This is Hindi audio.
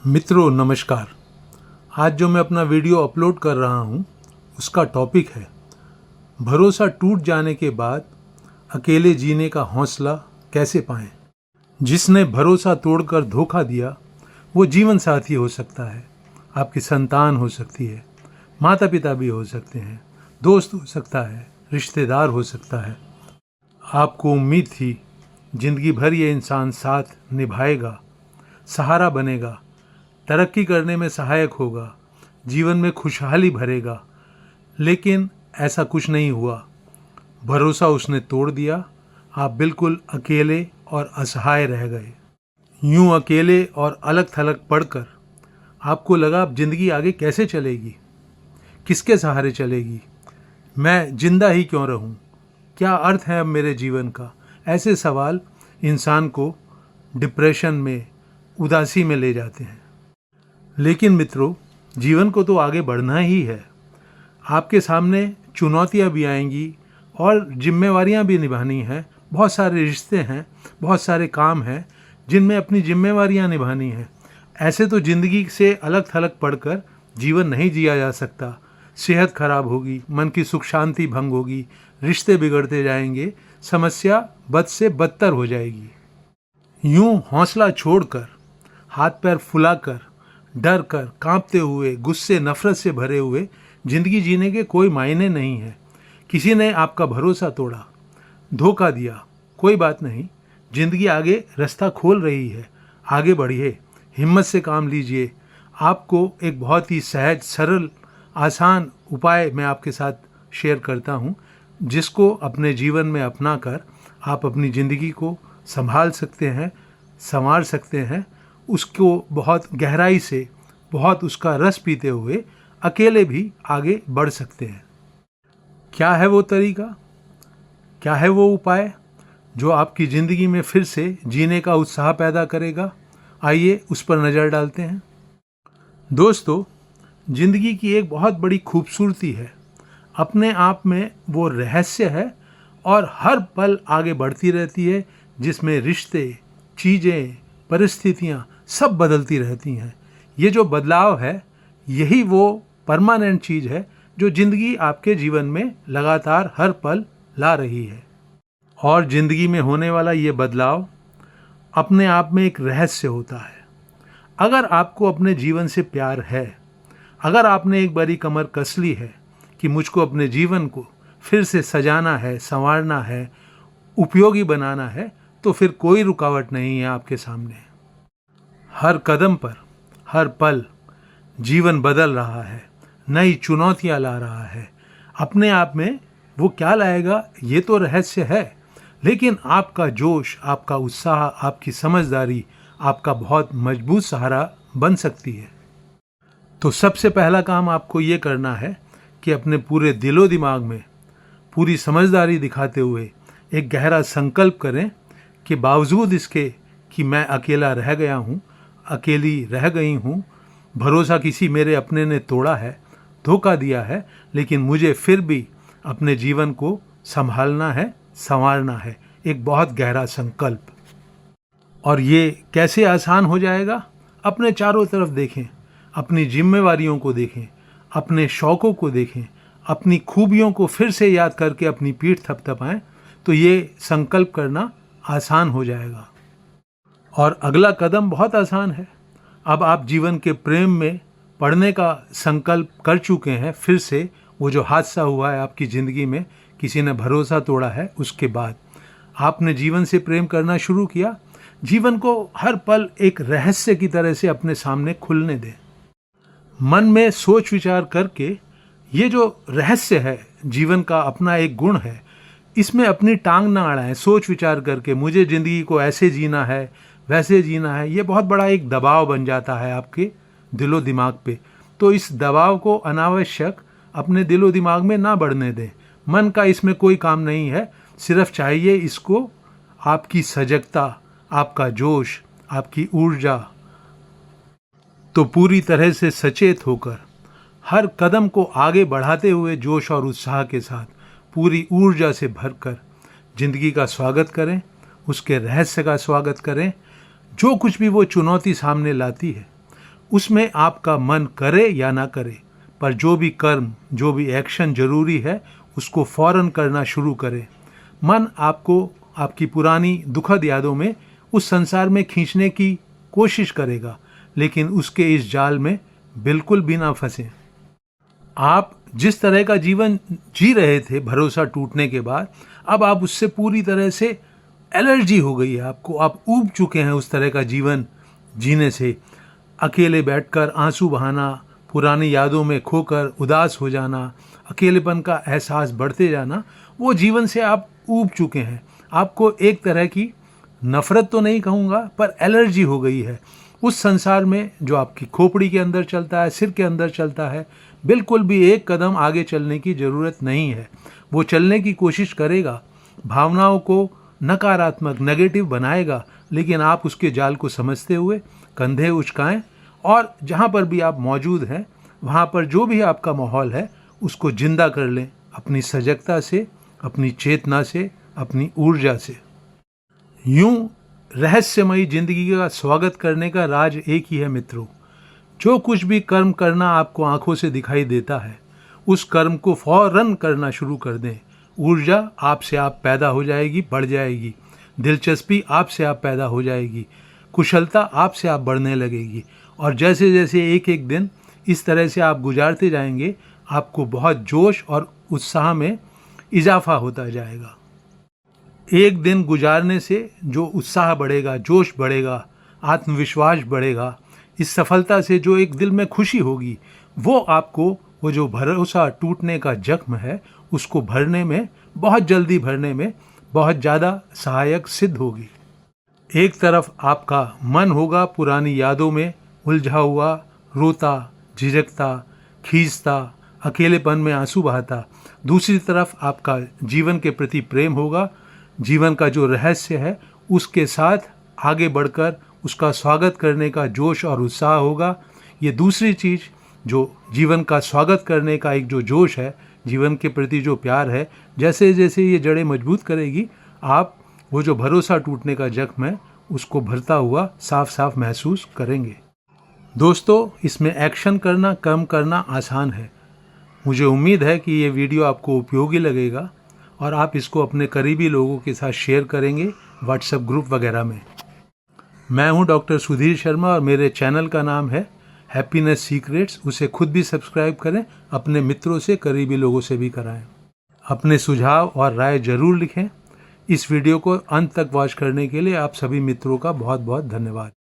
मित्रों नमस्कार। आज जो मैं अपना वीडियो अपलोड कर रहा हूँ उसका टॉपिक है भरोसा टूट जाने के बाद अकेले जीने का हौसला कैसे पाएं। जिसने भरोसा तोड़कर धोखा दिया वो जीवन साथी हो सकता है, आपकी संतान हो सकती है, माता पिता भी हो सकते हैं, दोस्त हो सकता है, रिश्तेदार हो सकता है। आपको उम्मीद थी जिंदगी भर ये इंसान साथ निभाएगा, सहारा बनेगा, तरक्की करने में सहायक होगा, जीवन में खुशहाली भरेगा, लेकिन ऐसा कुछ नहीं हुआ। भरोसा उसने तोड़ दिया। आप बिल्कुल अकेले और असहाय रह गए। यूं अकेले और अलग थलग पड़कर आपको लगा अब जिंदगी आगे कैसे चलेगी, किसके सहारे चलेगी, मैं जिंदा ही क्यों रहूं, क्या अर्थ है अब मेरे जीवन का। ऐसे सवाल इंसान को डिप्रेशन में, उदासी में ले जाते हैं। लेकिन मित्रों, जीवन को तो आगे बढ़ना ही है। आपके सामने चुनौतियां भी आएंगी और जिम्मेवारियां भी निभानी हैं। बहुत सारे रिश्ते हैं, बहुत सारे काम हैं जिनमें अपनी जिम्मेवारियां निभानी हैं। ऐसे तो ज़िंदगी से अलग थलग पड़कर जीवन नहीं जिया जा सकता। सेहत खराब होगी, मन की सुख शांति भंग होगी, रिश्ते बिगड़ते जाएंगे, समस्या बद से बदतर हो जाएगी। यूं हौसला छोड़कर, हाथ पैर फुलाकर, डर कर, कांपते हुए, गुस्से नफरत से भरे हुए जिंदगी जीने के कोई मायने नहीं है। किसी ने आपका भरोसा तोड़ा, धोखा दिया, कोई बात नहीं, जिंदगी आगे रास्ता खोल रही है। आगे बढ़िए, हिम्मत से काम लीजिए। आपको एक बहुत ही सहज, सरल, आसान उपाय मैं आपके साथ शेयर करता हूँ, जिसको अपने जीवन में अपना कर आप अपनी ज़िंदगी को संभाल सकते हैं, संवार सकते हैं। उसको बहुत गहराई से, बहुत उसका रस पीते हुए अकेले भी आगे बढ़ सकते हैं। क्या है वो तरीका, क्या है वो उपाय जो आपकी ज़िंदगी में फिर से जीने का उत्साह पैदा करेगा? आइए उस पर नज़र डालते हैं। दोस्तों, ज़िंदगी की एक बहुत बड़ी खूबसूरती है, अपने आप में वो रहस्य है और हर पल आगे बढ़ती रहती है, जिसमें रिश्ते, चीज़ें, परिस्थितियाँ सब बदलती रहती हैं। ये जो बदलाव है, यही वो परमानेंट चीज़ है जो ज़िंदगी आपके जीवन में लगातार हर पल ला रही है। और ज़िंदगी में होने वाला ये बदलाव अपने आप में एक रहस्य होता है। अगर आपको अपने जीवन से प्यार है, अगर आपने एक बारी कमर कस ली है कि मुझको अपने जीवन को फिर से सजाना है, संवारना है, उपयोगी बनाना है, तो फिर कोई रुकावट नहीं है आपके सामने। हर कदम पर, हर पल जीवन बदल रहा है, नई चुनौतियां ला रहा है। अपने आप में वो क्या लाएगा ये तो रहस्य है, लेकिन आपका जोश, आपका उत्साह, आपकी समझदारी आपका बहुत मजबूत सहारा बन सकती है। तो सबसे पहला काम आपको ये करना है कि अपने पूरे दिलो दिमाग में पूरी समझदारी दिखाते हुए एक गहरा संकल्प करें कि बावजूद इसके कि मैं अकेला रह गया हूँ, अकेली रह गई हूँ, भरोसा किसी मेरे अपने ने तोड़ा है, धोखा दिया है, लेकिन मुझे फिर भी अपने जीवन को संभालना है, संवारना है। एक बहुत गहरा संकल्प। और ये कैसे आसान हो जाएगा? अपने चारों तरफ देखें, अपनी जिम्मेवारियों को देखें, अपने शौक़ों को देखें, अपनी खूबियों को फिर से याद करके अपनी पीठ थपथपाएं, तो ये संकल्प करना आसान हो जाएगा। और अगला कदम बहुत आसान है। अब आप जीवन के प्रेम में पड़ने का संकल्प कर चुके हैं। फिर से वो जो हादसा हुआ है आपकी ज़िंदगी में, किसी ने भरोसा तोड़ा है, उसके बाद आपने जीवन से प्रेम करना शुरू किया। जीवन को हर पल एक रहस्य की तरह से अपने सामने खुलने दें। मन में सोच विचार करके ये जो रहस्य है, जीवन का अपना एक गुण है, इसमें अपनी टांग ना अड़ाएं। सोच विचार करके मुझे ज़िंदगी को ऐसे जीना है, वैसे जीना है, ये बहुत बड़ा एक दबाव बन जाता है आपके दिलो दिमाग पे। तो इस दबाव को अनावश्यक अपने दिलो दिमाग में ना बढ़ने दें। मन का इसमें कोई काम नहीं है, सिर्फ चाहिए इसको आपकी सजगता, आपका जोश, आपकी ऊर्जा। तो पूरी तरह से सचेत होकर हर कदम को आगे बढ़ाते हुए जोश और उत्साह के साथ पूरी ऊर्जा से भरकर जिंदगी का स्वागत करें, उसके रहस्य का स्वागत करें। जो कुछ भी वो चुनौती सामने लाती है उसमें आपका मन करे या ना करे, पर जो भी कर्म, जो भी एक्शन जरूरी है उसको फौरन करना शुरू करें। मन आपको आपकी पुरानी दुखद यादों में उस संसार में खींचने की कोशिश करेगा, लेकिन उसके इस जाल में बिल्कुल भी ना फंसें। आप जिस तरह का जीवन जी रहे थे भरोसा टूटने के बाद, अब आप उससे पूरी तरह से एलर्जी हो गई है आपको। आप ऊब चुके हैं उस तरह का जीवन जीने से। अकेले बैठकर आंसू बहाना, पुरानी यादों में खोकर उदास हो जाना, अकेलेपन का एहसास बढ़ते जाना, वो जीवन से आप ऊब चुके हैं। आपको एक तरह की नफरत तो नहीं कहूँगा, पर एलर्जी हो गई है उस संसार में जो आपकी खोपड़ी के अंदर चलता है, सिर के अंदर चलता है। बिल्कुल भी एक कदम आगे चलने की ज़रूरत नहीं है। वो चलने की कोशिश करेगा, भावनाओं को नकारात्मक, नेगेटिव बनाएगा, लेकिन आप उसके जाल को समझते हुए कंधे उचकाएं और जहाँ पर भी आप मौजूद हैं, वहाँ पर जो भी आपका माहौल है उसको जिंदा कर लें, अपनी सजगता से, अपनी चेतना से, अपनी ऊर्जा से। यूं रहस्यमयी जिंदगी का स्वागत करने का राज एक ही है मित्रों। जो कुछ भी कर्म करना आपको आंखों से दिखाई देता है, उस कर्म को फौरन करना शुरू कर दें। ऊर्जा आपसे आप पैदा हो जाएगी, बढ़ जाएगी। दिलचस्पी आपसे आप पैदा हो जाएगी। कुशलता आपसे आप बढ़ने लगेगी। और जैसे जैसे एक एक दिन इस तरह से आप गुजारते जाएंगे, आपको बहुत जोश और उत्साह में इजाफा होता जाएगा। एक दिन गुजारने से जो उत्साह बढ़ेगा, जोश बढ़ेगा, आत्मविश्वास बढ़ेगा, इस सफलता से जो एक दिल में खुशी होगी, वो आपको वो जो भरोसा टूटने का जख्म है उसको भरने में, बहुत जल्दी भरने में बहुत ज़्यादा सहायक सिद्ध होगी। एक तरफ आपका मन होगा पुरानी यादों में उलझा हुआ, रोता, झिझकता, खींचता, अकेलेपन में आंसू बहाता। दूसरी तरफ आपका जीवन के प्रति प्रेम होगा, जीवन का जो रहस्य है उसके साथ आगे बढ़कर उसका स्वागत करने का जोश और उत्साह होगा। ये दूसरी चीज़, जो जीवन का स्वागत करने का एक जो जोश है, जीवन के प्रति जो प्यार है, जैसे जैसे ये जड़ें मजबूत करेगी, आप वो जो भरोसा टूटने का जख्म है उसको भरता हुआ साफ साफ महसूस करेंगे। दोस्तों, इसमें एक्शन करना, कर्म करना आसान है। मुझे उम्मीद है कि ये वीडियो आपको उपयोगी लगेगा और आप इसको अपने करीबी लोगों के साथ शेयर करेंगे, व्हाट्सएप ग्रुप वगैरह में। मैं हूं डॉक्टर सुधीर शर्मा और मेरे चैनल का नाम है हैप्पीनेस सीक्रेट्स। उसे खुद भी सब्सक्राइब करें, अपने मित्रों से, करीबी लोगों से भी कराएं। अपने सुझाव और राय जरूर लिखें। इस वीडियो को अंत तक वॉच करने के लिए आप सभी मित्रों का बहुत बहुत धन्यवाद।